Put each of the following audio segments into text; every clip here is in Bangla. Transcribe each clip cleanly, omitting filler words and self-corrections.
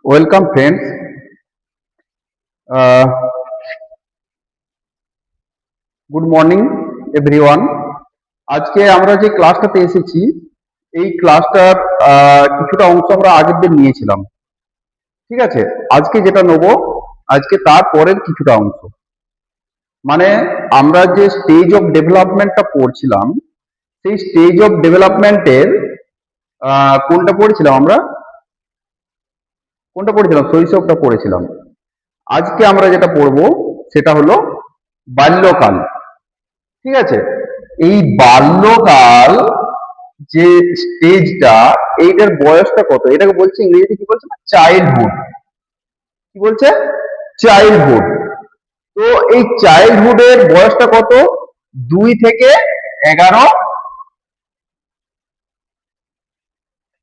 Welcome friends. Good morning everyone. আজকে আমরা যে ক্লাসটাতে এসেছি, এই ক্লাসটার কিছুটা অংশ আমরা আগের দিন নিয়েছিলাম। ঠিক আছে, আজকে যেটা নেব, আজকে তার পরের কিছুটা অংশ। মানে আমরা যে স্টেজ অফ ডেভেলপমেন্টটা পড়ছিলাম, সেই স্টেজ অফ ডেভেলপমেন্টের কোনটা পড়েছিলাম আমরা? কোনটা পড়েছিলাম? শৈশবটা পড়েছিলাম। আজকে আমরা যেটা পড়বো সেটা হলো বাল্যকাল। ঠিক আছে, এই বাল্যকাল যে স্টেজটা, এইটার বয়সটা কত? এটাকে বলছে ইংরেজিতে কি বলছে? চাইল্ডহুড। কি বলছে? চাইল্ডহুড। তো এই চাইল্ডহুডের বয়সটা কত? 2 থেকে 11।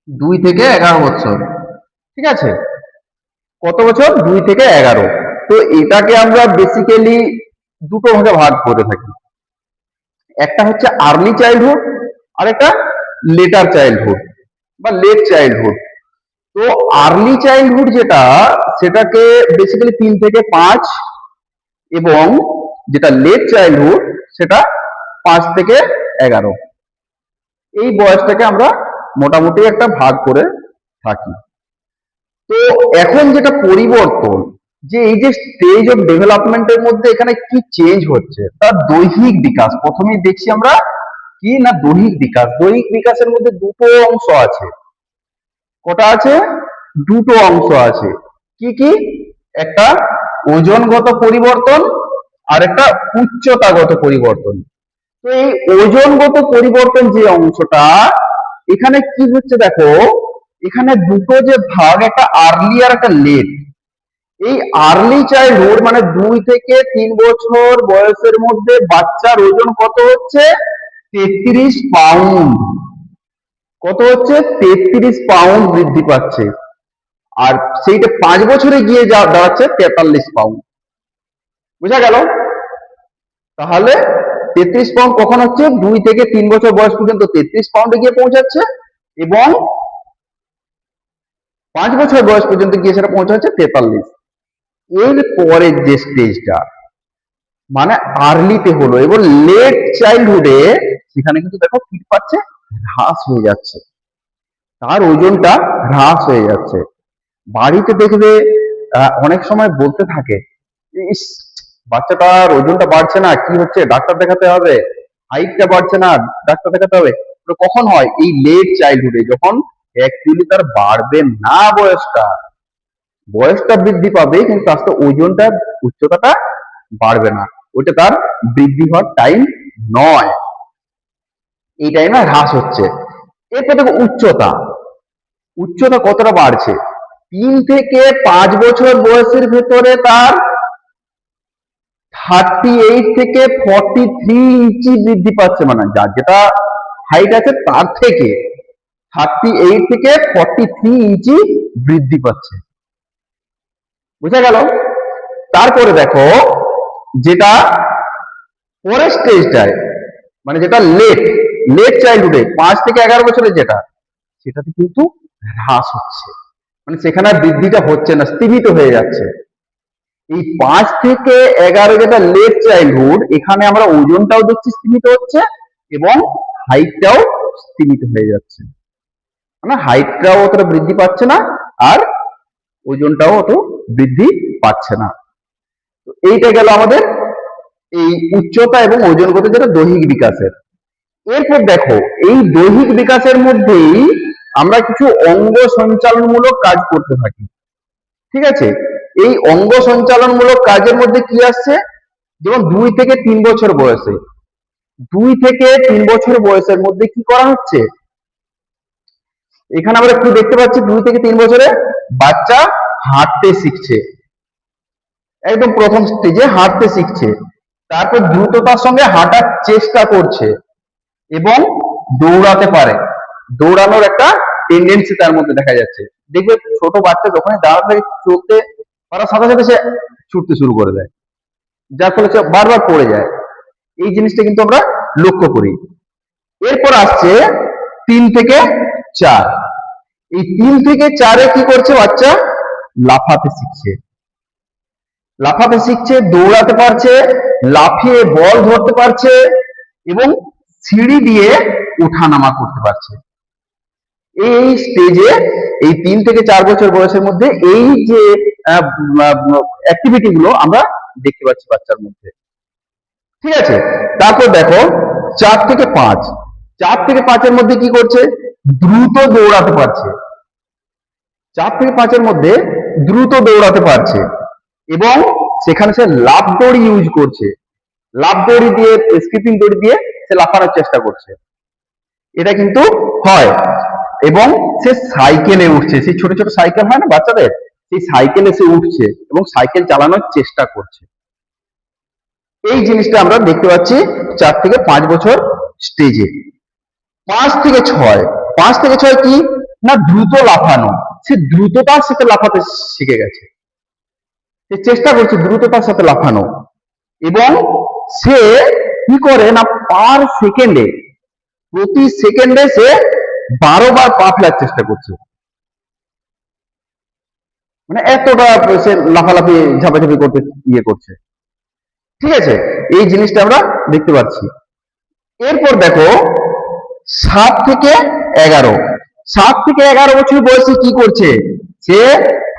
2 থেকে 11 বছর। ঠিক আছে, কত বছর? 2 থেকে 11। তো এটাকে আমরা বেসিক্যালি দুটো ভাগে ভাগ করে থাকি। একটা হচ্ছে আর্লি চাইল্ডহুড, আর একটা লেটার চাইল্ডহুড বা লেট চাইল্ডহুড। তো আর্লি চাইল্ডহুড যেটা, সেটাকে বেসিক্যালি 3 থেকে 5, এবং যেটা লেট চাইল্ডহুড সেটা 5 থেকে 11। এই বয়সটাকে আমরা মোটামুটি একটা ভাগ করে থাকি। তো এখন যেটা পরিবর্তন, যে এই যে স্টেজ অফ ডেভেলপমেন্টের মধ্যে এখানে কি চেঞ্জ হচ্ছে, তার দৈহিক বিকাশ। প্রথমেই দেখছি আমরা কি না, দৈহিক বিকাশ। দৈহিক বিকাশের মধ্যে দুটো অংশ আছে। কটা আছে? দুটো অংশ আছে। কি কি? একটা ওজনগত পরিবর্তন আর একটা উচ্চতাগত পরিবর্তন। তো এই ওজনগত পরিবর্তন যে অংশটা, এখানে কি হচ্ছে দেখো, এখানে দুটো যে ভাগ, একটা আর্লি আর একটা লেট। এই আর্লি চাইল্ডহুড মানে 2 থেকে 3 বছর বয়সের মধ্যে বাচ্চার ওজন কত হচ্ছে? 33 পাউন্ড। কত হচ্ছে? 33 পাউন্ড বৃদ্ধি পাচ্ছে। আর সেইটা 5 বছরে গিয়ে দাঁড়াচ্ছে 43 পাউন্ড। বুঝা গেল? তাহলে 33 পাউন্ড কখন হচ্ছে? 2 থেকে 3 বছর বয়স পর্যন্ত 33 পাউন্ডে গিয়ে পৌঁছাচ্ছে, এবং 5 বছর বয়স পর্যন্ত গিয়ে সেটা পৌঁছাচ্ছে 43। এর পরের যে স্টেজটা মানে আর্লিতে হলো, এবং লেট চাইল্ডহুডে সেখানে কিন্তু দেখো কি পাচ্ছে? হ্রাস হয়ে যাচ্ছে, তার ওজনটা হ্রাস হয়ে যাচ্ছে। বাড়িতে দেখবে অনেক সময় বলতে থাকে, ইস, বাচ্চাটার ওজনটা বাড়ছে না, কি হচ্ছে? ডাক্তার দেখাতে হবে। হাইটটা বাড়ছে না, ডাক্তার দেখাতে হবে। তো কখন হয়? এই লেট চাইল্ডহুডে, যখন অ্যাকচুয়ালি তার বাড়বে না বয়সটা, বয়সটা বৃদ্ধি পাবে কিন্তু আস্তে ওজনটা, উচ্চতাটা বাড়বে না। ওটা তার বৃদ্ধি হওয়ার টাইম নয়, এই টাইমে হ্রাস হচ্ছে। এরপর দেখো উচ্চতা। উচ্চতা কতটা বাড়ছে? 3 থেকে 5 বছর বয়সের ভেতরে তার 38 থেকে 43 ইঞ্চি বৃদ্ধি পাচ্ছে। মানে যার যেটা হাইট আছে তার থেকে 38 থেকে 43 ইঞ্চি বৃদ্ধি পাচ্ছে। বুঝা গেল? তারপরে দেখো যেটা পরের স্টেজটায়, মানে যেটা লেট লেট চাইল্ডহুডে 5 থেকে 11 বছরের যেটা, সেটাতে কিন্তু হ্রাস হচ্ছে। মানে সেখানে বৃদ্ধিটা হচ্ছে না, স্থিমিত হয়ে যাচ্ছে। এই 5 থেকে 11 যেটা লেট চাইল্ডহুড, এখানে আমরা ওজনটাও দেখছি স্থিমিত হচ্ছে, এবং হাইটটাও স্থিমিত হয়ে যাচ্ছে। মানে হাইটটাও অতটা বৃদ্ধি পাচ্ছে না, আর ওজনটাও অত বৃদ্ধি পাচ্ছে না। তো এইটা গেল আমাদের এই উচ্চতা এবং ওজনগত যেটা দৈহিক বিকাশের। এরপর দেখো, এই দৈহিক বিকাশের মধ্যেই আমরা কিছু অঙ্গ সঞ্চালনমূলক কাজ করতে থাকি। ঠিক আছে, এই অঙ্গ সঞ্চালনমূলক কাজের মধ্যে কি আসছে? যেমন 2 থেকে 3 বছর বয়সে, 2 থেকে 3 বছর বয়সের মধ্যে কি করা হচ্ছে? এখানে আমরা কি দেখতে পাচ্ছি? 2 থেকে 3 বছরে বাচ্চা হাঁটতে শিখছে, একদম প্রথম স্টেজে হাঁটতে শিখছে। তারপর দ্রুততার সঙ্গে হাঁটার চেষ্টা করছে, এবং দৌড়াতে পারে। দৌড়ানোর একটা টেন্ডেন্সি তার মধ্যে দেখা যাচ্ছে। দেখবে ছোট বাচ্চা যখনই দাঁড়াতে চলতে পারার সাথে সাথে সে ছুটতে শুরু করে দেয়, যার ফলে সে বারবার পড়ে যায়। এই জিনিসটা কিন্তু আমরা লক্ষ্য করি। এরপর আসছে 3 থেকে 4। এই 3 থেকে 4-এ কি করছে বাচ্চা? লাফাতে শিখছে, লাফাতে শিখছে, দৌড়াতে পারছে, লাফিয়ে বল ধরতে পারছে এবং সিঁড়ি দিয়ে ওঠানামা করতে পারছে। এই স্টেজে এই 3 থেকে 4 বছর বয়সের মধ্যে এই যে অ্যাক্টিভিটি গুলো আমরা দেখতে পাচ্ছি বাচ্চার মধ্যে। ঠিক আছে, তারপর দেখো 4 থেকে 5, 4 থেকে 5-এর মধ্যে কি করছে? দ্রুত দৌড়াতে পারছে। 4 থেকে 5-এর মধ্যে দ্রুত দৌড়াতে পারছে এবং সেখানে সে লাফ দড়ি ইউজ করছে, লাফ দড়ি দিয়ে, স্কিপিং দড়ি দিয়ে সে লাফানোর চেষ্টা করছে। এটা কিন্তু হয়। এবং সে সাইকেলে উঠছে, সেই ছোট ছোট সাইকেল হয় না বাচ্চাদের, সেই সাইকেলে সে উঠছে এবং সাইকেল চালানোর চেষ্টা করছে। এই জিনিসটা আমরা দেখতে পাচ্ছি 4 থেকে 5 বছর স্টেজে। 5 থেকে 6, 5 থেকে 6 কি না, দ্রুত লাফানো। সে দ্রুততার সাথে লাফাতে শিখে গেছে, সে চেষ্টা করছে দ্রুততার সাথে লাফানো এবং সে কি করে না, পার সেকেন্ডে, প্রতি সেকেন্ডে সে 12 বার পা ফেলার চেষ্টা করছে। মানে এতটা সে লাফালাফি ঝাপাঝাপি করতে করছে। ঠিক আছে, এই জিনিসটা আমরা দেখতে পাচ্ছি। এরপর দেখো 7 থেকে 11, 7 থেকে 11 বছর বয়সে কি করছে? সে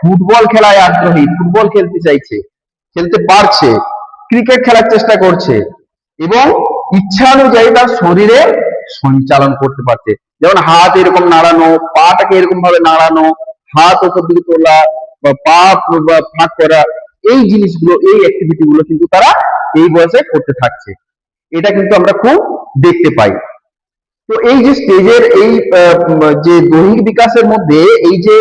ফুটবল খেলায় আগ্রহী, ফুটবল খেলতে চাইছে, খেলতে পারছে, ক্রিকেট খেলার চেষ্টা করছে এবং ইচ্ছা অনুযায়ী তার শরীরে সঞ্চালন করতে পারছে। যেমন হাত এরকম নাড়ানো, পাটাকে এরকম ভাবে নাড়ানো, হাত উপর দিকে তোলা বা পা ফাঁক করা, এই জিনিসগুলো, এই অ্যাক্টিভিটি গুলো কিন্তু তারা এই বয়সে করতে থাকছে। এটা কিন্তু আমরা খুব দেখতে পাই। তো এই যে স্টেজের এই যে দৈহিক বিকাশের মধ্যে এই যে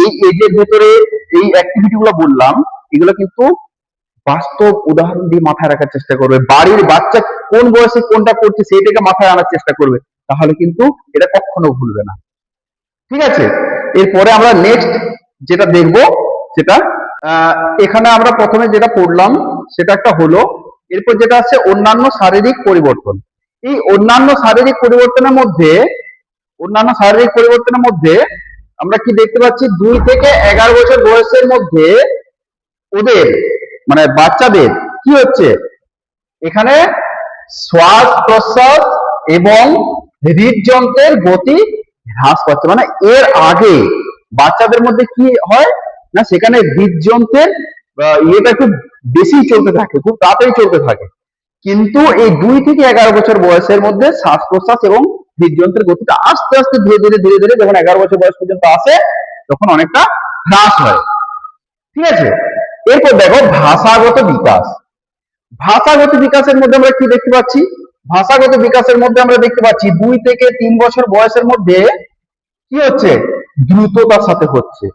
এই এজের ভেতরে এই অ্যাক্টিভিটি গুলো বললাম, এগুলো কিন্তু বাস্তব উদাহরণ দিয়ে মাথায় রাখার চেষ্টা করবে। বাড়ির বাচ্চা কোন বয়সে কোনটা করছে সেইটাকে মাথায় আনার চেষ্টা করবে, তাহলে কিন্তু এটা কখনো ভুলবে না। ঠিক আছে, এরপরে আমরা নেক্সট যেটা দেখব সেটা এখানে আমরা প্রথমে যেটা পড়লাম সেটা একটা হলো। এরপর যেটা আছে অন্যান্য শারীরিক পরিবর্তন। এই অন্যান্য শারীরিক পরিবর্তনের মধ্যে আমরা কি দেখতে পাচ্ছি? 2 থেকে 11 বছর বয়সের মধ্যে ওদের মানে বাচ্চাদের কি হচ্ছে? এখানে শ্বাস প্রশ্বাস এবং হৃদযন্ত্রের গতি হ্রাস পাচ্ছে। মানে এর আগে বাচ্চাদের মধ্যে কি হয় না, সেখানে হৃদযন্ত্রের ইয়েটা খুব বেশি চলতে থাকে, খুব তাড়াতাড়ি চলতে থাকে। কিন্তু এই 2 থেকে 11 বছর বয়সের মধ্যে শ্বাস প্রশ্বাস এবং হৃদযন্ত্রের গতিটা আস্তে আস্তে ধীরে ধীরে ধীরে ধীরে যখন 11 বছর বয়স পর্যন্ত আসে তখন অনেকটা হ্রাস হয়। ঠিক আছে, এরপর দেখো ভাষাগত বিকাশ। ভাষাগত বিকাশের মধ্যে আমরা কি দেখতে পাচ্ছি? ভাষাগত বিকাশের মধ্যে আমরা দেখতে পাচ্ছি 2 থেকে 3 বছর বয়সের মধ্যে কি হচ্ছে? দ্রুততার সাথে হচ্ছে।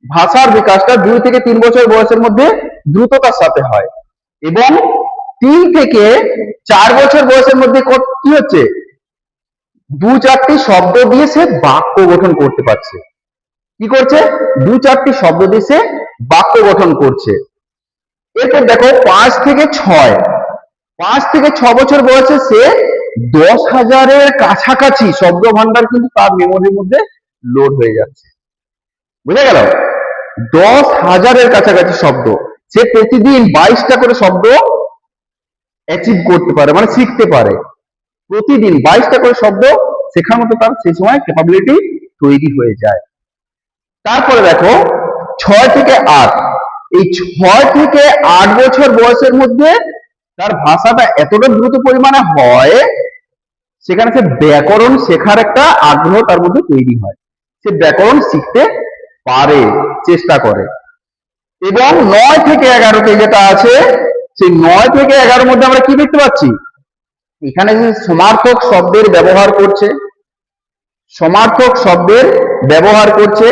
ভাষার বিকাশটা 2 থেকে 3 বছর বয়সের মধ্যে দ্রুততার সাথে হয় এবং 3 থেকে 4 বছর বয়সের মধ্যে কি হচ্ছে? 2-4টি শব্দ দিয়ে সে বাক্য গঠন করতে পারছে। কি করছে? 2-4টি শব্দ দিয়ে সে বাক্য গঠন করছে। এরপর দেখো 5 থেকে 6 বছর বয়সে সে 10,000-এর কাছাকাছি শব্দ ভান্ডার কিন্তু তার মেমোরির মধ্যে লোড হয়ে যাচ্ছে। বুঝা গেল? 10,000-এর কাছাকাছি শব্দ সে প্রতিদিন 22টা করে শব্দ অ্যাচিভ করতে পারে, মানে শিখতে পারে। প্রতিদিন 22টা করে শব্দ শেখার মতো তার সেই সময় ক্যাপাবিলিটি তৈরি হয়ে যায়। তারপরে দেখো 6 থেকে 8, এই 6 থেকে 8 বছর বয়সের মধ্যে তার ভাষাটা এতটা দ্রুত পরিমাণে হয়, সেখানে সে ব্যাকরণ শেখার একটা আগ্রহ তার মধ্যে তৈরি হয়। সে ব্যাকরণ শিখতে পারে, চেষ্টা করে। এবং 9 থেকে 11-তে যেটা আছে, সেই 9 থেকে 11-এর মধ্যে আমরা কি দেখতে পাচ্ছি? এখানে যে সমার্থক শব্দের ব্যবহার করছে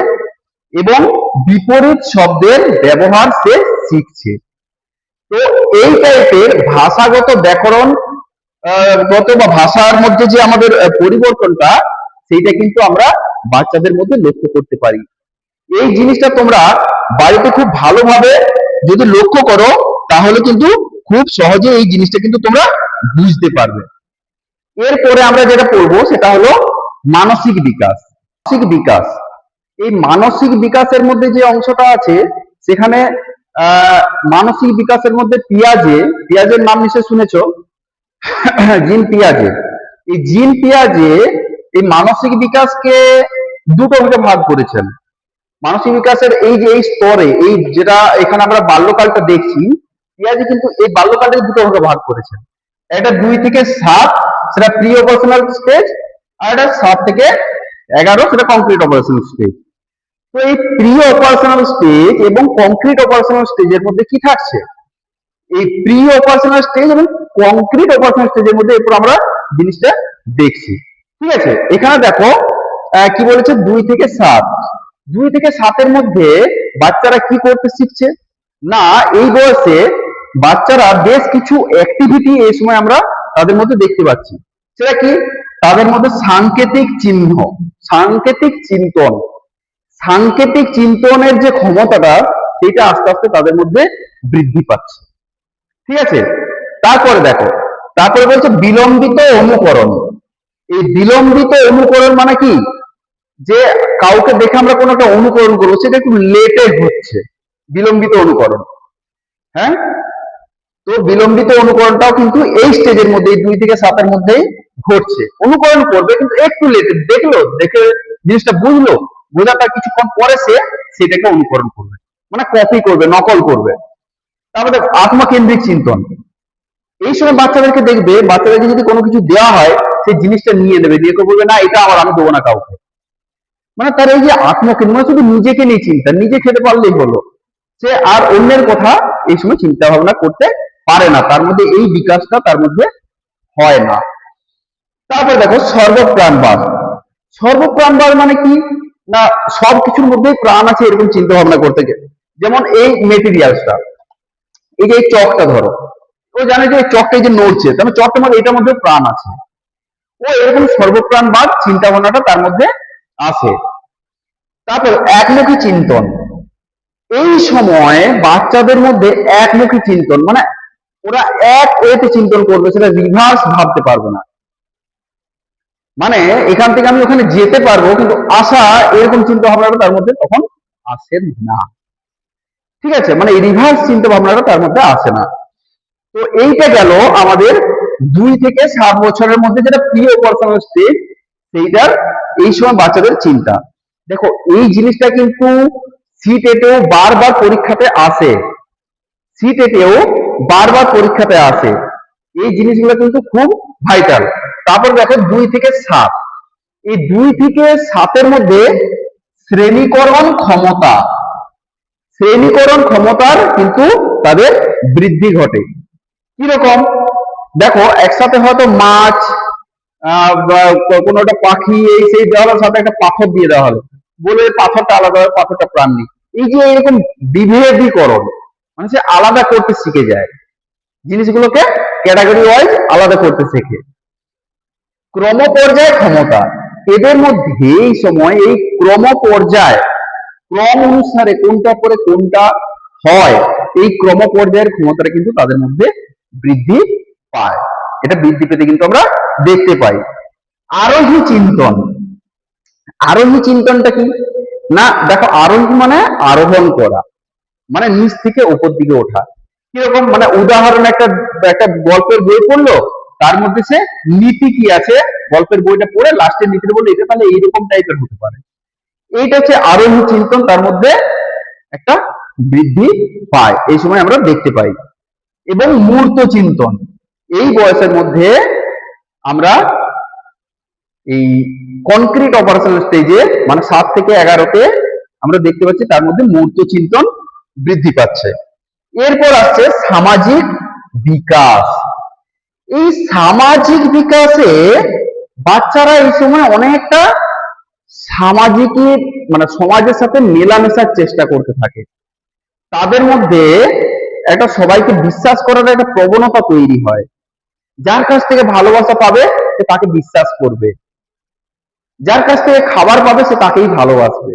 এবং বিপরীত শব্দের ব্যবহার সে শিখছে। তো এই টাইপের ভাষাগত ব্যাকরণ গত বা ভাষার মধ্যে যে আমাদের পরিবর্তনটা, সেইটা কিন্তু আমরা বাচ্চাদের মধ্যে লক্ষ্য করতে পারি। এই জিনিসটা তোমরা বাড়িতে খুব ভালোভাবে যদি লক্ষ্য করো তাহলে কিন্তু খুব সহজে এই জিনিসটা কিন্তু তোমরা বুঝতে পারবে। এরপরে আমরা যেটা পড়বো সেটা হলো মানসিক বিকাশ। এই মানসিক বিকাশের মধ্যে যে অংশটা আছে সেখানে মানসিক বিকাশের মধ্যে পিয়াজের নাম নিশ্চয় শুনেছো, জিন পিয়াজে। এই জিন পিয়াজে এই মানসিক বিকাশকে দুটো ভাগে ভাগ করেছেন। মানসিক বিকাশের এই যে এই স্তরে, এই যেটা এখানে আমরা বাল্যকালটা দেখছি, পিয়াজে কিন্তু এই বাল্যকালটাকে দুটো ভাগে ভাগ করেছেন। একটা 2 থেকে 7, সেটা প্রি অপারেশনাল স্টেজ, আর একটা 7 থেকে 11, সেটা কংক্রিট অপারেশনাল স্টেজ। তো এই প্রি অপারেশনাল স্টেজ এবং কংক্রিট অপারেশনাল স্টেজের মধ্যে কি থাকছে, এই প্রি অপারেশনাল স্টেজ এবং কংক্রিট অপারেশনাল স্টেজের মধ্যে এরপর আমরা জিনিসটা দেখছি। ঠিক আছে, এখানে দেখো কি বলেছে 2 থেকে 7। 2 থেকে 7-এর মধ্যে বাচ্চারা কি করতে শিখছে না, এই বয়সে বাচ্চারা বেশ কিছু অ্যাক্টিভিটি এই সময় আমরা তাদের মধ্যে দেখতে পাচ্ছি। সেটা কি, তাদের মধ্যে সাংকেতিক চিহ্ন, সাংকেতিক চিন্তন, সাংকেতিক চিন্তনের যে ক্ষমতাটা সেটা আস্তে আস্তে তাদের মধ্যে বৃদ্ধি পাচ্ছে। ঠিক আছে, তারপরে দেখো, তারপরে বলছে বিলম্বিত অনুকরণ। এই বিলম্বিত অনুকরণ মানে কি, যে কাউকে দেখে আমরা কোনো একটা অনুকরণ করবো, সেটা একটু লেটে হচ্ছে, বিলম্বিত অনুকরণ। হ্যাঁ, তো বিলম্বিত অনুকরণটাও কিন্তু এই স্টেজের মধ্যে, 2 থেকে 7-এর মধ্যেই ঘটছে। অনুকরণ করবে কিন্তু একটু লেটে, দেখলো, দেখে জিনিসটা বুঝলো, বোঝার তার কিছুক্ষণ পরে সে সেটাকে অনুকরণ করবে, মানে কপি করবে, নকল করবে। তারপরে আত্মকেন্দ্রিক চিন্তন। এই সময় বাচ্চাদেরকে দেখবে, বাচ্চাদেরকে যদি কোনো কিছু দেওয়া হয়, সেই জিনিসটা নিয়ে নেবে, নিয়ে বলবে না এটা আমার, আমি দেবো না কাউকে। মানে তার এই যে আত্মকেন্দ্র, মানে শুধু নিজেকে নিয়ে চিন্তা, নিজে খেতে পারলেই হলো, সে আর অন্যের কথা এই সময় চিন্তা ভাবনা করতে পারে না, তার মধ্যে এই বিকাশটা তার মধ্যে হয় না। তারপরে দেখো সর্বপ্রাণবাদ। সর্বপ্রাণবাদ মানে কি না, সবকিছুর মধ্যেই প্রাণ আছে এরকম চিন্তা ভাবনা করতে গেলে। যেমন এই মেটেরিয়ালসটা, এই যে এই চকটা ধরো, ও জানে যে এই চকটা এই যে নড়ছে, তার মানে চকটার মধ্যে এটার মধ্যে প্রাণ আছে। ও এরকম সর্বপ্রাণবাদ চিন্তা ভাবনাটা তার মধ্যে আছে। তারপর একমুখী চিন্তন। এই সময় বাচ্চাদের মধ্যে একমুখী চিন্তন, মানে ওরা এক ওয়েতে চিন্তন করবে, সেটা রিভার্স ভাবতে পারবে না। মানে এখান থেকে আমি ওখানে যেতে পারবো, কিন্তু আসা এরকম চিন্তা ভাবনাটা তার মধ্যে তখন আসে না। ঠিক আছে, মানে রিভার্স চিন্তা ভাবনাটা তার মধ্যে আসে না। তো এইটা গেল আমাদের 2 থেকে 7 বছরের মধ্যে যেটা প্রি অপারেশনাল স্টেজ, সেইটার এই সময় বাচ্চাদের চিন্তা। দেখো এই জিনিসটা কিন্তু সিটেটেও বারবার পরীক্ষাতে আসে, সিটেটেও বারবার পরীক্ষাতে আসে, এই জিনিসগুলো কিন্তু খুব ভাইটাল। তারপর দেখো 2 থেকে 7, এই 2 থেকে 7-এর মধ্যে শ্রেণীকরণ ক্ষমতা, শ্রেণীকরণ ক্ষমতার কিন্তু তাদের বৃদ্ধি ঘটে। কিরকম, দেখো একসাথে হয়তো মাছ বা কোনো একটা পাখি এই সেই দেওয়া হলো, সাথে একটা পাথর দিয়ে দেওয়া হলো, বলে পাথরটা আলাদা হয়, পাথরটা প্রাণ নেই। এই যে এরকম বিভেদীকরণ, মানে সে আলাদা করতে শিখে যায়, জিনিসগুলোকে ক্যাটাগরি ওয়াইজ আলাদা করতে শেখে। ক্রমপর্যায় ক্ষমতা, এদের মধ্যে এই সময় এই ক্রমপর্যায়, ক্রম অনুসারে কোনটা পরে কোনটা হয়, এই ক্রমপর্যায়ের ক্ষমতাটা কিন্তু তাদের মধ্যে বৃদ্ধি পায়। এটা বৃদ্ধি পেতে কিন্তু আমরা দেখতে পাই। আরোহী চিন্তন। আরোহী চিন্তনটা কি না, দেখো আরোহী মানে আরোহণ করা, মানে নিচ থেকে উপর দিকে ওঠা। কিরকম, মানে উদাহরণ একটা একটা গল্পের বই পড়লো, তার মধ্যে সে নীতি কি আছে, গল্পের বইটা পড়ে লাস্টের নীতিটা বললো এটা তাহলে এইরকম টাইপের হতে পারে। এইটা হচ্ছে আরোহী চিন্তন, তার মধ্যে একটা বৃদ্ধি পায়, এই সময় আমরা দেখতে পাই। এবং মূর্ত চিন্তন, এই বয়সের মধ্যে আমরা এই কনক্রিট অপারেশনাল স্টেজে, মানে 7 থেকে 11-তে আমরা দেখতে পাচ্ছি তার মধ্যে মূর্ত চিন্তন বৃদ্ধি পাচ্ছে। এরপর আসছে সামাজিক বিকাশ। এই সামাজিক বিকাশে বাচ্চারা এই সময় অনেকটা সামাজিক, মানে সমাজের সাথে মেলামেশার চেষ্টা করতে থাকে, তাদের মধ্যে একটা সবাইকে বিশ্বাস করার একটা প্রবণতা তৈরি হয়। যার কাছ থেকে ভালোবাসা পাবে সে তাকে বিশ্বাস করবে, যার কাছ থেকে খাবার পাবে সে তাকেই ভালোবাসবে।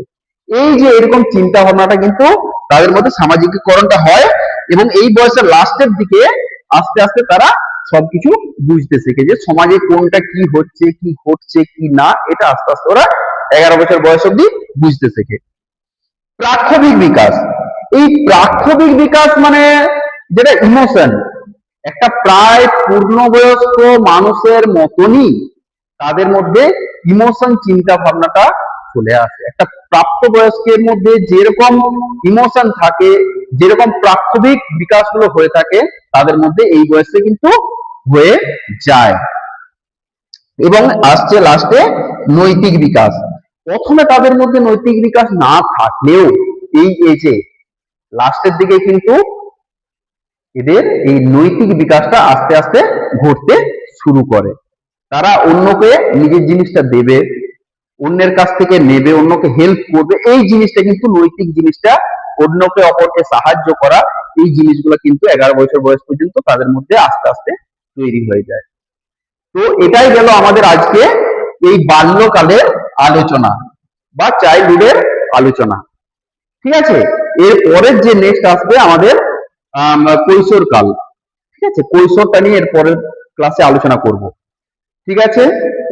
এই যে এরকম চিন্তা ভাবনাটা কিন্তু তাদের মধ্যে সামাজিকীকরণটা হয়, এবং এই বয়সের লাস্টের দিকে আস্তে আস্তে তারা সবকিছু বুঝতে শেখে, যে সমাজে কোনটা কি হচ্ছে, কি ঘটছে, কি না, এটা আস্তে আস্তে ওরা 11 বছর বয়স অবধি বুঝতে শেখে। প্রাক্ষবিক বিকাশ, এই প্রাক্ষবিক বিকাশ মানে যেটা ইমোশন, একটা প্রায় পূর্ণবয়স্ক মানুষের মতনই তাদের মধ্যে ইমোশন চিন্তা ভাবনাটা চলে আসে। একটা প্রাপ্তবয়স্কের মধ্যে যেরকম ইমোশন থাকে, যেরকম প্রাক্ষবিক বিকাশগুলো হয়ে থাকে, তাদের মধ্যে এই বয়সে কিন্তু হয়ে যায়। এবং আসছে লাস্টে নৈতিক বিকাশ। প্রথমে তাদের মধ্যে নৈতিক বিকাশ না থাকলেও এই এজে লাস্টের দিকে কিন্তু এদের এই নৈতিক বিকাশটা আস্তে আস্তে ঘটতে শুরু করে। তারা অন্যকে নিজের জিনিসটা দেবে, অন্যের কাছ থেকে নেবে, অন্যকে হেল্প করবে, এই জিনিসটা কিন্তু নৈতিক জিনিসটা, অন্যকে অপরকে সাহায্য করা, এই জিনিসগুলো কিন্তু 11 বছর বয়স পর্যন্ত তাদের মধ্যে আস্তে আস্তে তৈরি হয়ে যায়। তো এটাই গেল আমাদের আজকে এই বাল্যকালের আলোচনা বা চাইল্ডহুডের আলোচনা। ঠিক আছে, এর পরের যে নেক্সট আসবে আমাদের কৈশোরকাল। ঠিক আছে, কৈশোরটা নিয়ে এর পরের ক্লাসে আলোচনা করব। ঠিক আছে,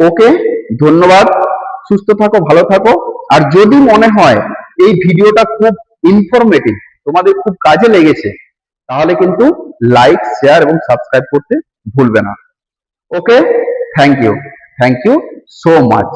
ওকে, ধন্যবাদ, সুস্থ থাকো, ভালো থাকো। আর যদি মনে হয় এই ভিডিওটা খুব ইনফরমেটিভ, তোমাদের খুব কাজে লেগেছে, তাহলে কিন্তু লাইক, শেয়ার এবং সাবস্ক্রাইব করতে ভুলবে না। ওকে, থ্যাংক ইউ সো মাচ।